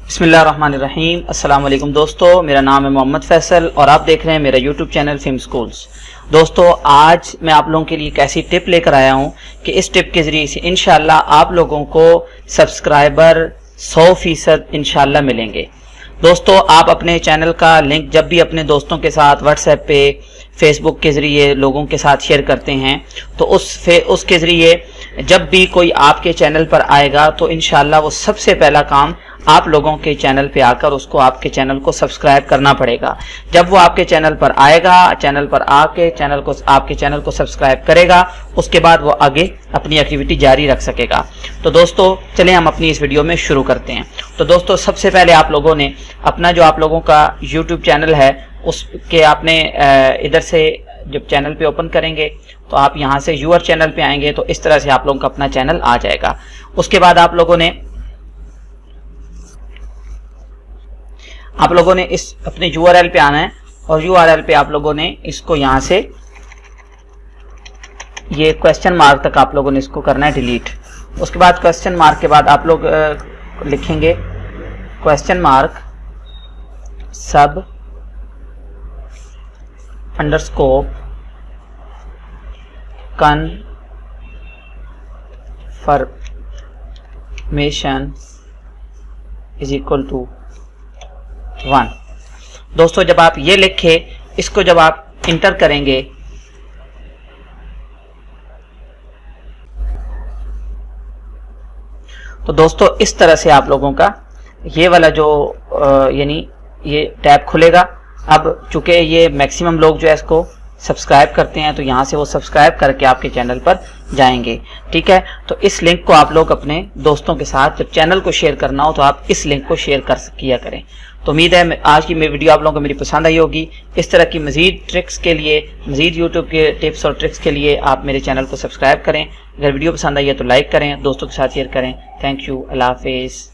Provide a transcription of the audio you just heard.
बिस्मिल्लाहिर्रहमानिर्रहीम। अस्सलाम वालेकुम दोस्तों, मेरा नाम है मोहम्मद फैसल और आप देख रहे हैं मेरा यूट्यूब चैनल फिल्म स्कूल्स। दोस्तों, आज मैं आप लोगों के लिए एक ऐसी टिप लेकर आया हूं कि इस टिप के ज़रिए से इंशाल्लाह आप लोगों को सब्सक्राइबर 100% इंशाल्लाह मिलेंगे। दोस्तों, आप अपने चैनल का लिंक जब भी अपने दोस्तों के साथ व्हाट्सएप पे, फेसबुक के ज़रिए लोगों के साथ शेयर करते हैं तो उसके ज़रिए जब भी कोई आपके चैनल पर आएगा तो इंशाल्लाह वो सबसे पहला काम आप लोगों के चैनल पे आकर उसको आपके चैनल को सब्सक्राइब करना पड़ेगा। जब वो आपके चैनल पर आएगा, चैनल पर आके आपके चैनल को सब्सक्राइब करेगा, उसके बाद वो आगे अपनी एक्टिविटी जारी रख सकेगा। तो दोस्तों, चलें हम अपनी इस वीडियो में शुरू करते हैं। तो दोस्तों, सबसे पहले आप लोगों ने अपना जो आप लोगों का यूट्यूब चैनल है उसके आपने इधर से जब चैनल पे ओपन करेंगे तो आप यहाँ से यूअर चैनल पे आएंगे तो इस तरह से आप लोगों का अपना चैनल आ जाएगा। उसके बाद आप लोगों ने इस अपने यूआरएल पे आना है और यूआरएल पे आप लोगों ने इसको यहाँ से ये क्वेश्चन मार्क तक आप लोगों ने इसको करना है डिलीट। उसके बाद क्वेश्चन मार्क के बाद आप लोग लिखेंगे क्वेश्चन मार्क सब underscore confirmation is equal to 1। दोस्तों, जब आप ये लिखे इसको जब आप इंटर करेंगे तो दोस्तों इस तरह से आप लोगों का ये वाला जो यानी ये टैब खुलेगा। अब चूंकि ये मैक्सिमम लोग जो है इसको सब्सक्राइब करते हैं तो यहाँ से वो सब्सक्राइब करके आपके चैनल पर जाएंगे। ठीक है, तो इस लिंक को आप लोग अपने दोस्तों के साथ जब चैनल को शेयर करना हो तो आप इस लिंक को शेयर किया करें। तो उम्मीद है आज की वीडियो आप लोगों को मेरी पसंद आई होगी। इस तरह की मजीद ट्रिक्स के लिए, मजीद यूट्यूब के टिप्स और ट्रिक्स के लिए आप मेरे चैनल को सब्सक्राइब करें। अगर वीडियो पसंद आई है तो लाइक करें, दोस्तों के साथ शेयर करें। थैंक यू, अल्लाह हाफिज़।